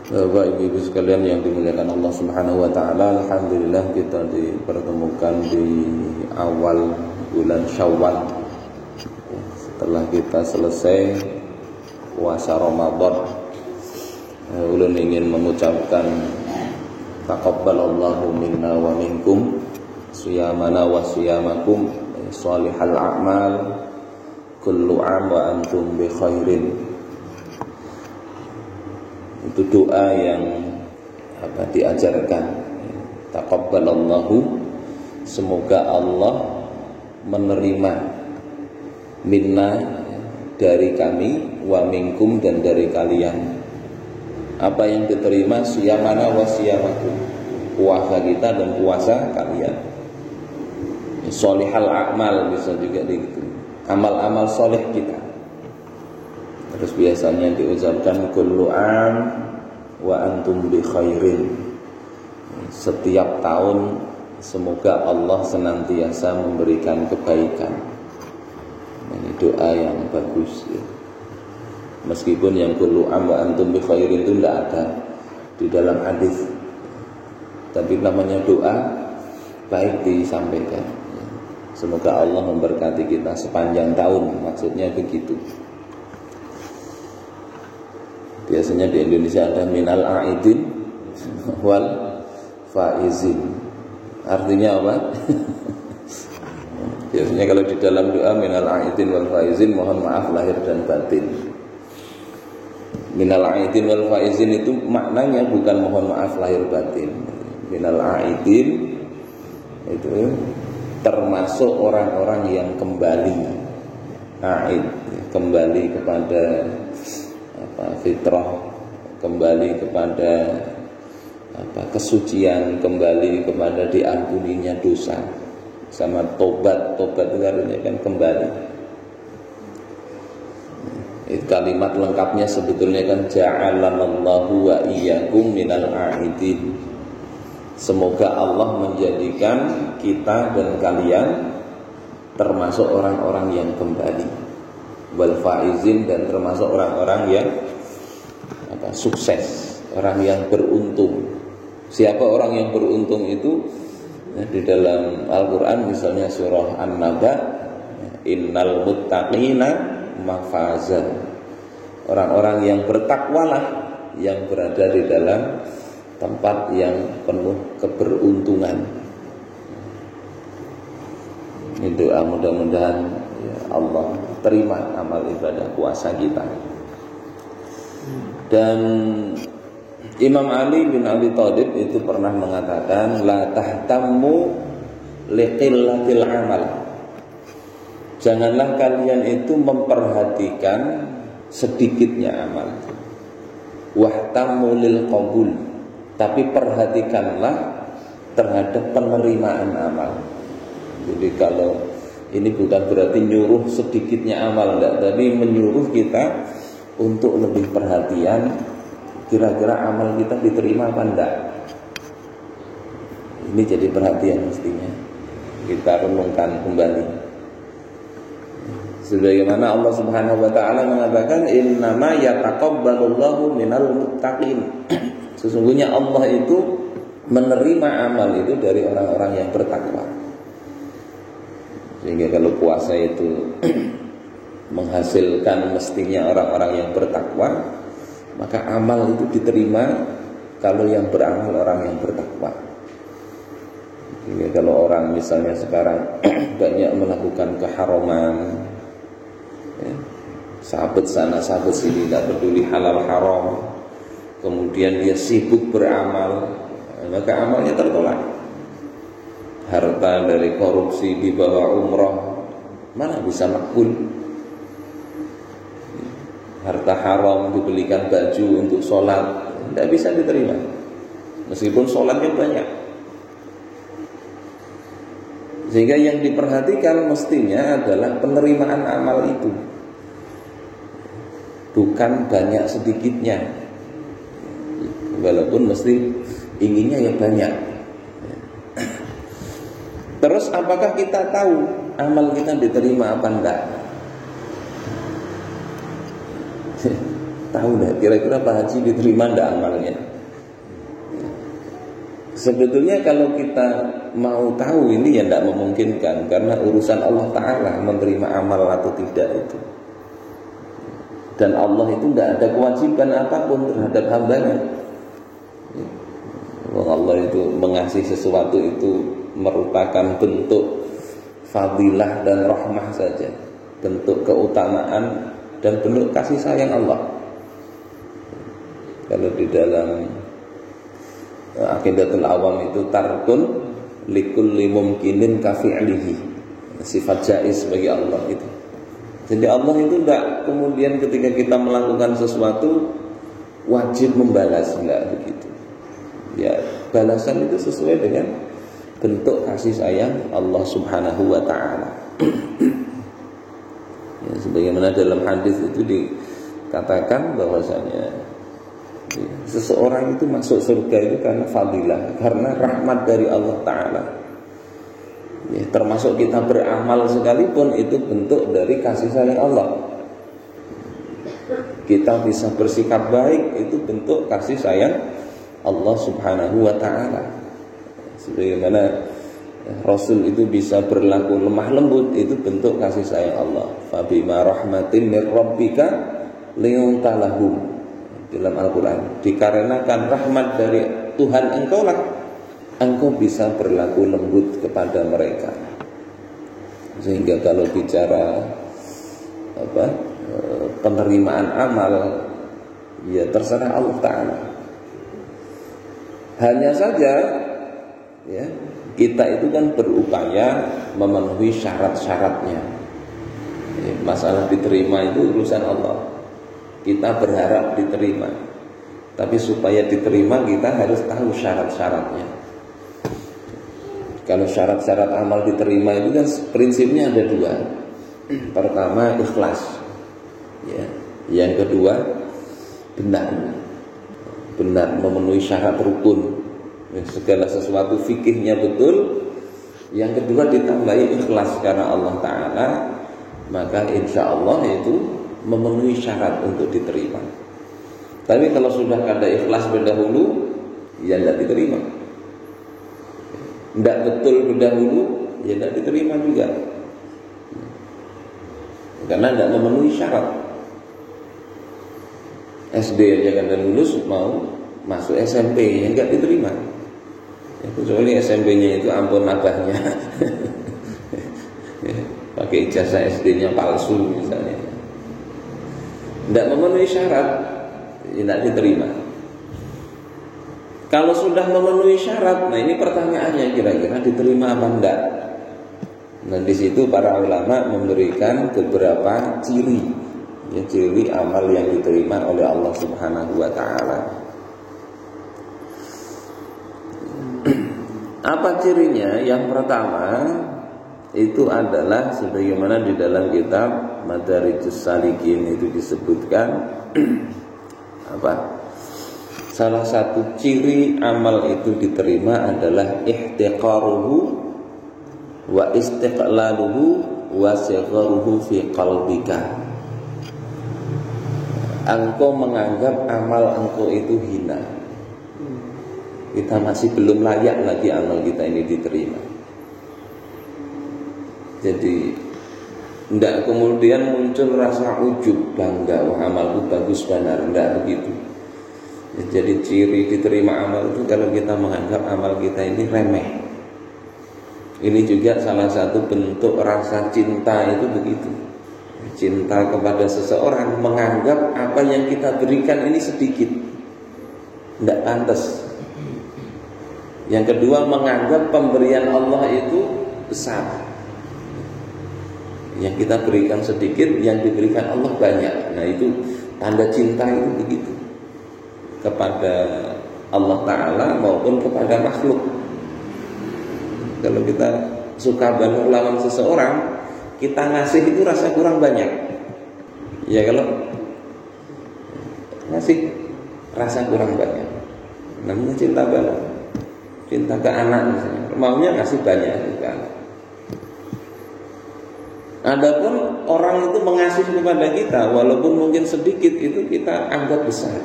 Bapak Ibu sekalian yang dimuliakan Allah Subhanahu wa taala, alhamdulillah kita dipertemukan di awal bulan Syawal. Setelah kita selesai puasa Ramadan, ulun ingin mengucapkan taqabbalallahu minna wa minkum siyamana wa siyamakum shalihal a'mal kullu 'am wa antum bi khairin. Itu doa yang diajarkan. Taqabbalallahu, semoga Allah menerima minna, dari kami, wa minkum, dan dari kalian. Apa yang diterima? Siyamana wa siyamakum, puasa kita dan puasa kalian. Sholihal a'mal bisa juga begitu, amal-amal soleh kita. Terus biasanya diucapkan kullu 'am wa antum bi khairin. Setiap tahun semoga Allah senantiasa memberikan kebaikan. Ini doa yang bagus ya. Meskipun yang kullu 'am wa antum bi khairin itu tidak ada di dalam hadis, tapi namanya doa baik disampaikan. Semoga Allah memberkati kita sepanjang tahun, maksudnya begitu. Biasanya di Indonesia ada minal a'idin wal faizin. Artinya apa? Biasanya kalau di dalam doa minal a'idin wal faizin, mohon maaf lahir dan batin. Minal a'idin wal faizin itu maknanya bukan mohon maaf lahir batin. Minal a'idin itu termasuk orang-orang yang kembali, a'id, kembali kepada fitrah, kembali kepada kesucian, kembali kepada diampuninya dosa, sama tobat itu artinya kan kembali. Itu kalimat lengkapnya sebetulnya kan ja'alanallahu wa iyyakum minal a'idin. Semoga Allah menjadikan kita dan kalian termasuk orang-orang yang kembali, wal faizin, dan termasuk orang-orang yang sukses, orang yang beruntung. Siapa orang yang beruntung itu? Di dalam Al-Quran misalnya surah An-Naba, innal muttaqina mafazan, orang-orang yang bertakwalah yang berada di dalam tempat yang penuh keberuntungan. Ini doa, mudah-mudahan ya Allah terima amal ibadah puasa kita. Dan Imam Ali bin Abi Thalib itu pernah mengatakan, la tahtammu liqillatil amal. Janganlah kalian itu memperhatikan sedikitnya amal. Wahtammu lil qabul, tapi perhatikanlah terhadap penerimaan amal. Jadi kalau ini bukan berarti nyuruh sedikitnya amal, enggak, tapi menyuruh kita untuk lebih perhatian, kira-kira amal kita diterima apa enggak. Ini jadi perhatian mestinya kita renungkan kembali. Sebagaimana Allah Subhanahu wa taala mengatakan, innama yataqabbalullahu minal muttaqin. Sesungguhnya Allah itu menerima amal itu dari orang-orang yang bertakwa. Sehingga kalau puasa itu menghasilkan mestinya orang-orang yang bertakwa, maka amal itu diterima kalau yang beramal orang yang bertakwa. Jadi kalau orang misalnya sekarang banyak melakukan keharaman, ya, sahabat sana sahabat sini, tidak peduli halal haram, kemudian dia sibuk beramal, maka amalnya tertolak. Harta dari korupsi dibawa umroh, mana bisa makbul? Harta haram dibelikan baju untuk sholat, tidak bisa diterima meskipun sholatnya banyak. Sehingga yang diperhatikan mestinya adalah penerimaan amal itu, bukan banyak sedikitnya. Walaupun mesti inginnya ya banyak. Terus apakah kita tahu amal kita diterima apa enggak? tahu nggak kira-kira Pak Haji diterima nggak amalnya? Sebetulnya kalau kita mau tahu ini ya tidak memungkinkan, karena urusan Allah Ta'ala menerima amal atau tidak itu. Dan Allah itu tidak ada kewajiban apapun terhadap hambanya. Allah itu mengasih sesuatu itu merupakan bentuk fadilah dan rahmah saja, bentuk keutamaan dan bentuk kasih sayang Allah. Kalau di dalam Aqidatul Awam itu tarkun likulli mumkinin kafi'lihi, sifat jaiz bagi Allah itu. Jadi Allah itu tidak kemudian ketika kita melakukan sesuatu wajib membalas, enggak begitu. Ya, balasan itu sesuai dengan bentuk kasih sayang Allah Subhanahu wa taala. Ya, sebagaimana dalam hadis itu dikatakan bahwasanya seseorang itu masuk surga itu karena fadilah, karena rahmat dari Allah Ta'ala. Ya, termasuk kita beramal sekalipun itu bentuk dari kasih sayang Allah. Kita bisa bersikap baik itu bentuk kasih sayang Allah Subhanahu wa Ta'ala. Sebagaimana Rasul itu bisa berlaku lemah lembut, itu bentuk kasih sayang Allah. Fabima rahmatin mir rabbika liyunta lahum. Dalam Al-Quran, dikarenakan rahmat dari Tuhan engkau lah, engkau bisa berlaku lembut kepada mereka. Sehingga kalau bicara penerimaan amal, ya terserah Allah Ta'ala. Hanya saja ya, kita itu kan berupaya memenuhi syarat-syaratnya. Ya, masalah diterima itu urusan Allah. Kita berharap diterima, tapi supaya diterima kita harus tahu syarat-syaratnya. Kalau syarat-syarat amal diterima itu kan prinsipnya ada dua. Pertama ikhlas, ya. Yang kedua benar memenuhi syarat rukun. Segala sesuatu fikihnya betul. Yang kedua ditambahi ikhlas karena Allah Ta'ala, maka insya Allah itu memenuhi syarat untuk diterima. Tapi kalau sudah kada ikhlas berdahulu, ya tidak diterima. Tidak betul berdahulu, ya tidak diterima juga. Karena tidak memenuhi syarat. SD aja kada lulus, mau masuk SMP, ya tidak diterima. Ya, kecuali SMP-nya itu ampun abahnya, ya, pakai ijazah SD-nya palsu misalnya. Tidak memenuhi syarat, tidak diterima. Kalau sudah memenuhi syarat, nah ini pertanyaannya kira-kira diterima apa enggak? Nah di situ para ulama memberikan beberapa ciri, ya, ciri amal yang diterima oleh Allah Subhanahu wa Ta'ala. Apa cirinya? Yang pertama itu adalah sebagaimana di dalam kitab Madarijus Salikin itu disebutkan salah satu ciri amal itu diterima adalah ihtiqaruhu wa istiqlaluhu wa sigharuhu fi qalbika. Engkau menganggap amal engkau itu hina. Kita masih belum layak lagi amal kita ini diterima. Jadi tidak kemudian muncul rasa ujub, bangga, wah amalku bagus benar, tidak begitu. Jadi ciri diterima amal itu kalau kita menganggap amal kita ini remeh. Ini juga salah satu bentuk rasa cinta itu begitu. Cinta kepada seseorang, menganggap apa yang kita berikan ini sedikit, tidak pantas. Yang kedua, menganggap pemberian Allah itu besar. Yang kita berikan sedikit, yang diberikan Allah banyak. Nah itu tanda cinta itu begitu, kepada Allah Ta'ala maupun kepada makhluk. Kalau kita suka banget lawan seseorang, kita ngasih itu rasa kurang banyak. Ya kalau ngasih rasa kurang banyak, namanya cinta banget. Cinta ke anak misalnya, maunya ngasih banyak ke anak. Adapun orang itu mengasihi kepada kita, walaupun mungkin sedikit, itu kita anggap besar.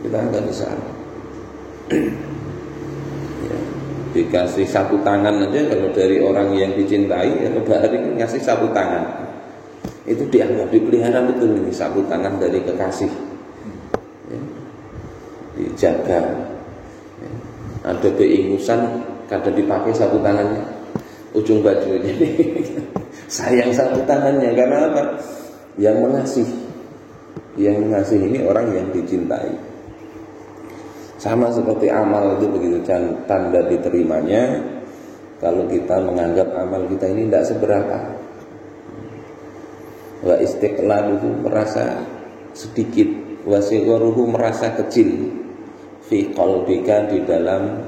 Kita anggap besar. Ya, dikasih sapu tangan aja kalau dari orang yang dicintai, ya Bahari kan ngasih sapu tangan, itu dianggap dipelihara betul ini sapu tangan dari kekasih. Ya, dijaga. Ya, ada keingusan kadang dipakai sapu tangannya, ujung baju jadi sayang sapu tangannya. Karena apa? Yang mengasihi ini orang yang dicintai. Sama seperti amal itu begitu, tanda diterimanya kalau kita menganggap amal kita ini tidak seberapa. Wa istiqlaluhu, merasa sedikit, wa sigharuhu, merasa kecil, fi qalbika, di dalam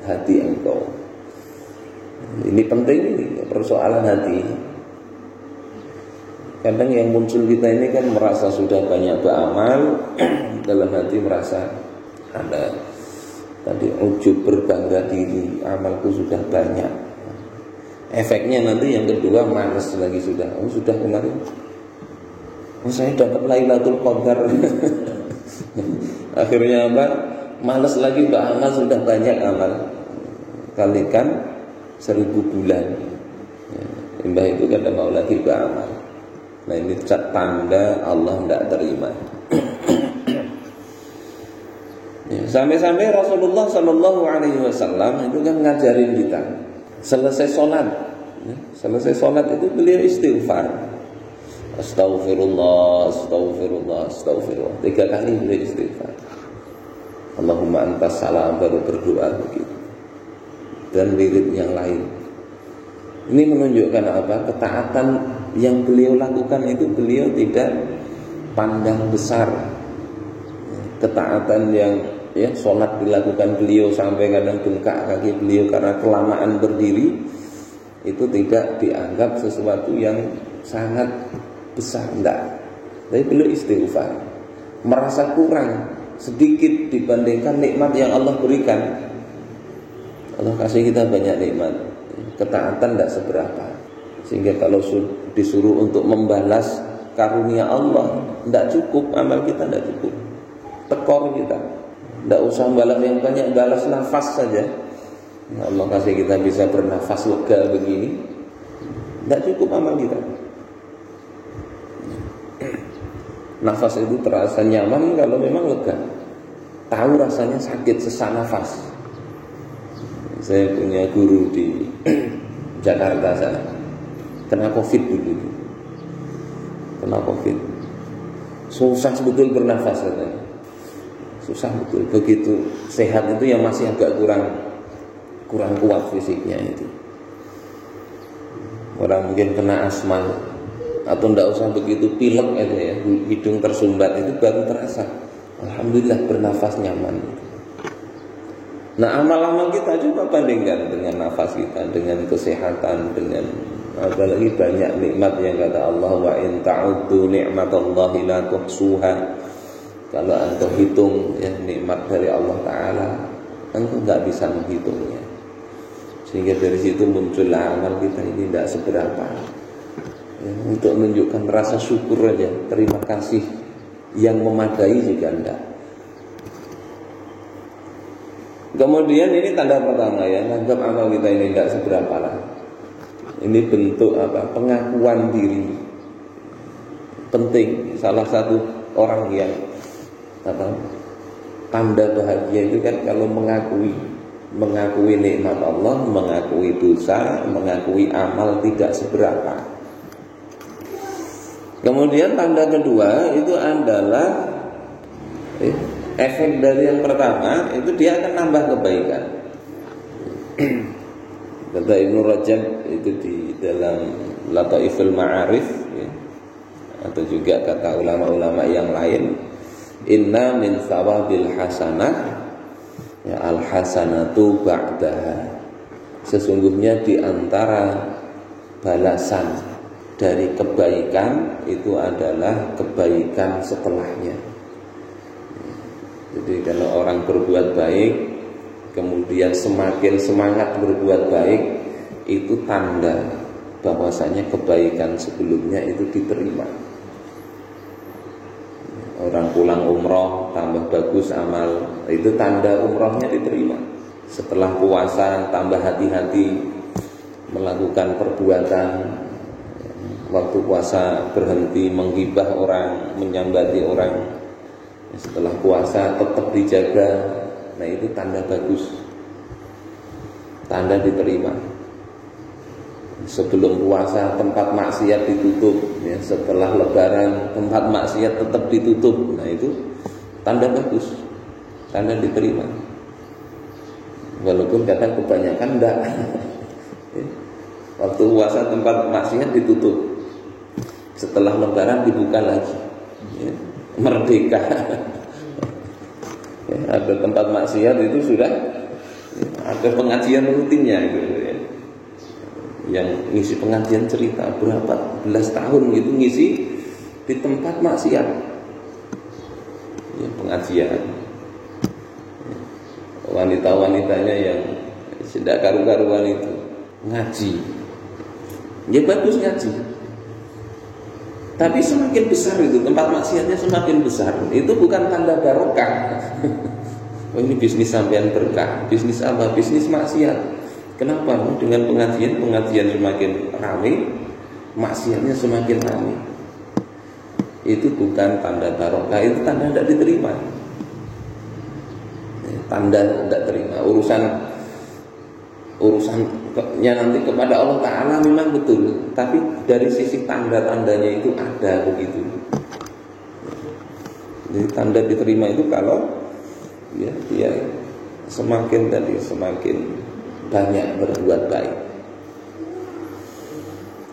hati engkau. Ini penting, ini persoalan hati. Kadang yang muncul kita ini kan merasa sudah banyak beramal, dalam hati merasa ada tadi ujub, berbangga diri, amalku sudah banyak. Efeknya nanti yang kedua malas lagi sudah. Sudah kemarin saya dapat Lailatul Qadar. Akhirnya apa? Malas lagi beramal, sudah banyak amal. Kalikan 1000 bulan. Mbah itu kadang mau lagi beramal. Nah ini tanda Allah tidak terima. Sampai-sampai Rasulullah Shallallahu Alaihi Wasallam itu kan ngajarin kita selesai sholat itu beliau istighfar, Astaghfirullah 3 kali beliau istighfar. Allahumma antas salam, baru berdoa begitu. Dan wirid yang lain. Ini menunjukkan apa? Ketaatan yang beliau lakukan itu beliau tidak pandang besar. Ketaatan yang sholat dilakukan beliau sampai kadang bengkak kaki beliau karena kelamaan berdiri, itu tidak dianggap sesuatu yang sangat besar, enggak. Tapi beliau istighfar, merasa kurang sedikit dibandingkan nikmat yang Allah berikan. Allah kasih kita banyak nikmat, ketaatan tidak seberapa, sehingga kalau disuruh untuk membalas karunia Allah, tidak cukup, amal kita tidak cukup, tekor kita. Tidak usah balas yang banyak, balas nafas saja. Allah kasih kita bisa bernafas lega begini, tidak cukup amal kita. Nafas itu terasa nyaman kalau memang lega. Tahu rasanya sakit sesak nafas. Saya punya guru di Jakarta sana, kena COVID dulu. Kena COVID, susah betul bernafas katanya. Susah betul. Begitu sehat itu yang masih agak kurang kuat fisiknya itu. Orang mungkin kena asma atau tidak usah begitu pilek itu ya, hidung tersumbat, itu baru terasa. Alhamdulillah bernafas nyaman. Nah amal-amal kita coba bandingkan dengan nafas kita, dengan kesehatan, dengan apalagi banyak nikmat yang kata Allah, wa in ta'uddu ni'matallahi la tuhsuha. Kalau engkau hitung ya nikmat dari Allah Ta'ala, engkau nggak bisa menghitungnya. Sehingga dari situ muncullah amal kita ini tidak seberapa. Ya, untuk menunjukkan rasa syukur aja, terima kasih yang memadai juga enggak. Kemudian ini tanda pertama ya, menganggap amal kita ini tidak seberapa lah. Ini bentuk apa? Pengakuan diri. Penting. Salah satu orang yang tanda bahagia itu kan kalau mengakui nikmat Allah, mengakui dosa, mengakui amal tidak seberapa. Kemudian tanda kedua itu adalah efek dari yang pertama itu dia akan nambah kebaikan. Kata Ibnu Rajab itu di dalam Lataiful Ma'arif ya, atau juga kata ulama-ulama yang lain, inna min thawabil hasanah ya al-hasanatu ba'daha. Sesungguhnya di antara balasan dari kebaikan itu adalah kebaikan setelahnya. Jadi kalau orang berbuat baik kemudian semakin semangat berbuat baik, itu tanda bahwasanya kebaikan sebelumnya itu diterima. Orang pulang umroh tambah bagus amal, itu tanda umrohnya diterima. Setelah puasa tambah hati-hati melakukan perbuatan, waktu puasa berhenti menggibah orang, menyambati orang, setelah puasa tetap dijaga. Nah itu tanda bagus, tanda diterima. Sebelum puasa tempat maksiat ditutup, ya, setelah lebaran tempat maksiat tetap ditutup. Nah itu tanda bagus, tanda diterima. Walaupun kadang kebanyakan enggak. Waktu puasa tempat maksiat ditutup, setelah lebaran dibuka lagi, ya, merdeka. Ya, ada tempat maksiat itu sudah, ya, ada pengajian rutinnya gitu, ya. Yang ngisi pengajian cerita berapa belas tahun gitu ngisi di tempat maksiat, ya, pengajian. Wanita-wanitanya yang tidak karu-karuan itu ngaji, ya bagus ngaji, tapi semakin besar itu tempat maksiatnya semakin besar, itu bukan tanda barokah. Oh ini bisnis sampean berkah, bisnis apa? Bisnis maksiat. Kenapa? Dengan pengajian semakin ramai, maksiatnya semakin ramai. Itu bukan tanda barokah, itu tanda tidak diterima. Tanda tidak terima. Urusannya nanti kepada Allah Ta'ala memang betul, tapi dari sisi tanda-tandanya itu ada begitu. Jadi tanda diterima itu kalau ya dia semakin banyak berbuat baik.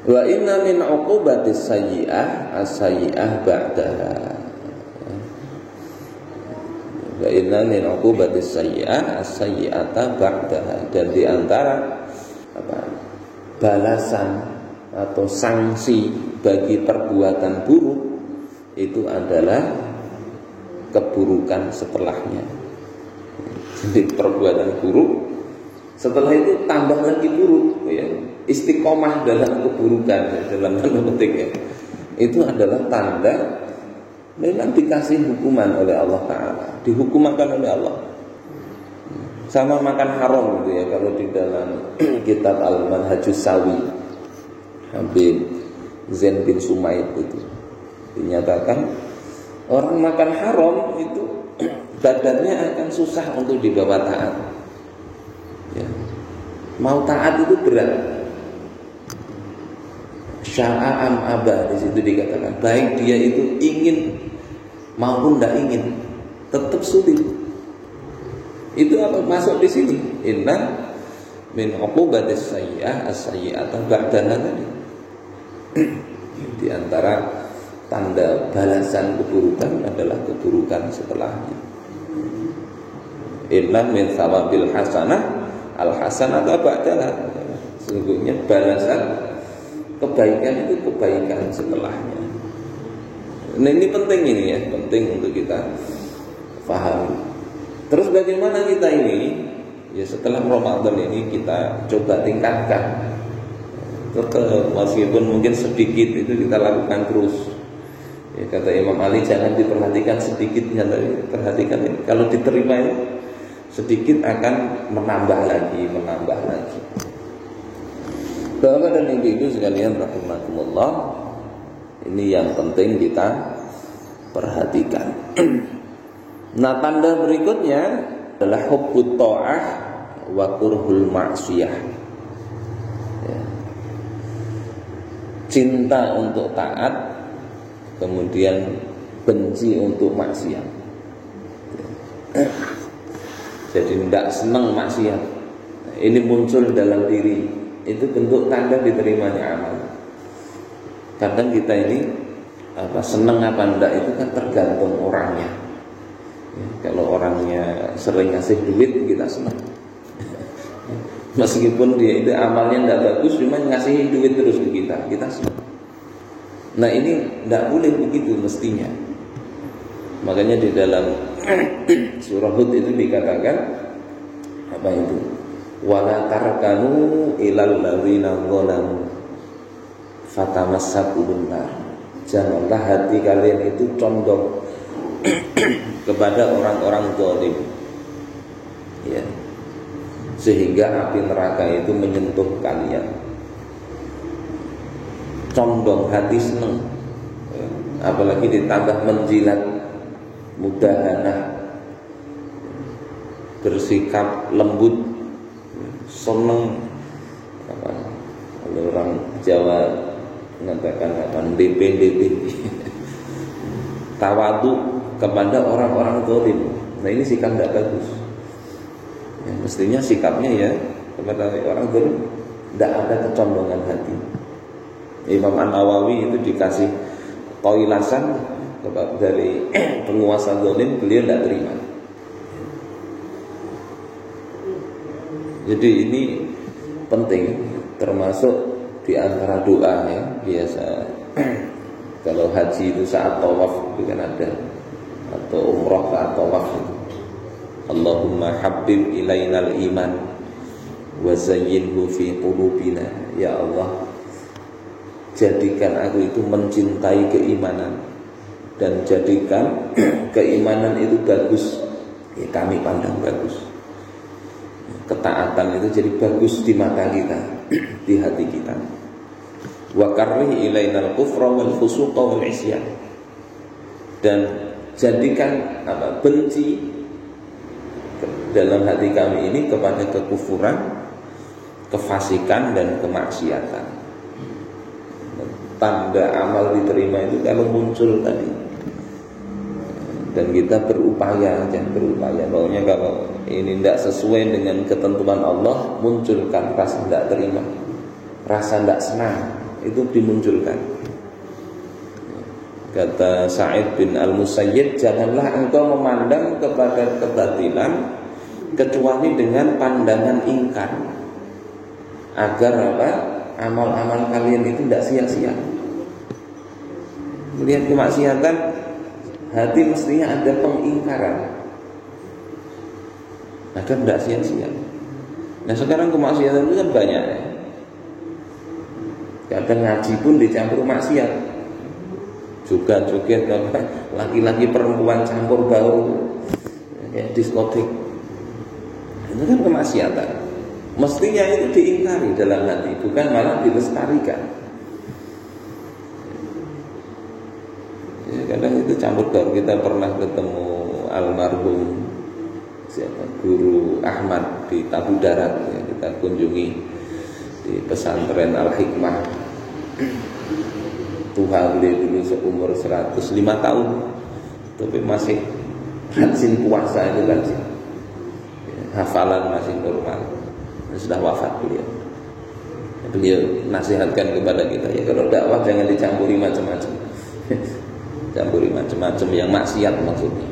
Wa inna min uqubatis sayyi'ah as-sayyi'ah ba'daha. Wa inna min uqubatis sayyi'ah as-sayyi'ata ba'daha. Dan di antara balasan atau sanksi bagi perbuatan buruk itu adalah keburukan setelahnya. Jadi perbuatan buruk setelah itu tambah lagi buruk, ya. Istiqomah dalam keburukan, ya, dalam tanda petik, ya. Itu adalah tanda memang dikasih hukuman oleh Allah Ta'ala, dihukumakan oleh Allah. Sama makan haram gitu ya, kalau di dalam kitab Al-Manhajus Sawi Habib Zain bin Sumaid itu dinyatakan orang makan haram itu badannya akan susah untuk dibawa taat. Ya. Mau taat itu berat. Sya'am abah di situ dikatakan, baik dia itu ingin maupun tidak ingin, tetap sulit. Itu apa masuk di sini? Inna min uqubatis sayyi'ah as-sayyi'ata ba'daha tadi. Di antara tanda balasan keburukan adalah keburukan setelahnya. Inna min thawabil hasanah al-hasanatu ba'daha. Sesungguhnya balasan kebaikan itu kebaikan setelahnya. Nah ini penting ini ya, penting untuk kita pahami. Terus bagaimana kita ini? Ya setelah Ramadan ini kita coba tingkatkan. Tetap meskipun mungkin sedikit itu kita lakukan terus. Ya, kata Imam Ali jangan diperhatikan sedikit, perhatikan ini. Kalau diterima ini sedikit akan menambah lagi. Bapak dan ibu-ibu sekalian rahimakumullah, ini yang penting kita perhatikan. Nah, tanda berikutnya adalah hubbut ta'ah wa kurhul ma'siyah. Ya. Cinta untuk taat, kemudian benci untuk maksiat. Jadi tidak senang maksiat. Ini muncul dalam diri, itu bentuk tanda diterimanya amal. Kadang kita ini senang apa enggak itu kan tergantung orangnya. Ya, kalau orangnya sering ngasih duit kita senang. Meskipun dia itu amalnya tidak bagus, cuma ngasih duit terus ke kita senang. Nah ini tidak boleh begitu mestinya. Makanya di dalam surah Hud itu dikatakan apa itu? wala tarkanu ilal ladzina zalamu fatamassakumun nar. Janganlah hati kalian itu condong kepada orang-orang zalim, ya, sehingga api neraka itu menyentuh kalian. Condong, hati seneng, ya, apalagi ditambah menjilat, mudahanah, bersikap lembut, seneng, kalau orang Jawa mengatakan DP tawadu kepada orang-orang zalim. Nah, ini sikap tidak bagus. Ya, mestinya sikapnya ya kepada orang zalim tidak ada kecondongan hati. Imam An-Nawawi itu dikasih toilasan dari penguasa zalim, beliau tidak terima. Jadi ini penting, termasuk di antara doa ya biasa. Kalau haji itu saat tawaf itu kan ada, atau umrah saat tawaf itu, Allahumma habbib ilainal iman wa zayyinhu fi qulubina. Ya Allah, jadikan aku itu mencintai keimanan, dan jadikan keimanan itu bagus, ya, kami pandang bagus. Ketaatan itu jadi bagus di mata kita, di hati kita. Wa karrih ilainal kufra wal fusuqa wal isyan. Dan jadikan benci dalam hati kami ini kepada kekufuran, kefasikan dan kemaksiatan. Tanda amal diterima itu kalau muncul tadi. Dan kita berupaya, pokoknya kalau ini tidak sesuai dengan ketentuan Allah, munculkan rasa tidak terima, rasa tidak senang, itu dimunculkan. Kata Sa'id bin Al-Musayyib, janganlah engkau memandang kepada kebatilan kecuali dengan pandangan ingkar, agar amal-amal kalian itu tidak sia-sia. Melihat kemaksiatan, hati mestinya ada pengingkaran agar tidak sia-sia. Nah, sekarang kemaksiatan itu kan banyak ya. Kadang ngaji pun dicampur maksiat, juga joget laki-laki perempuan campur baur, kayak diskotik. Itu kan kemaksiatan. Mestinya itu diingkari dalam hati, bukan malah dilestarikan. Kadang itu campur baur. Kita pernah ketemu almarhum Guru Ahmad di Tabu Darat, ya, kita kunjungi di pesantren Al-Hikmah. Tuhan beliau dulu seumur 105 tahun, tapi masih rajin puasa, itu rajin, ya, hafalan masih normal. Sudah wafat beliau. Beliau nasihatkan kepada kita, ya kalau dakwah jangan dicampuri macam-macam. Campuri macam-macam yang maksiat maksudnya.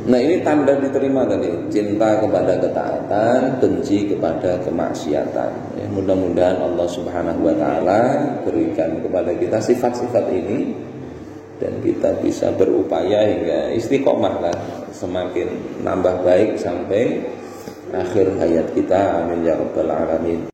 Nah, ini tanda diterima tadi, cinta kepada ketaatan, benci kepada kemaksiatan. Ya, mudah-mudahan Allah Subhanahu wa taala berikan kepada kita sifat-sifat ini, dan kita bisa berupaya hingga istiqomah lah, semakin nambah baik sampai akhir hayat kita. Amin ya rabbal alamin.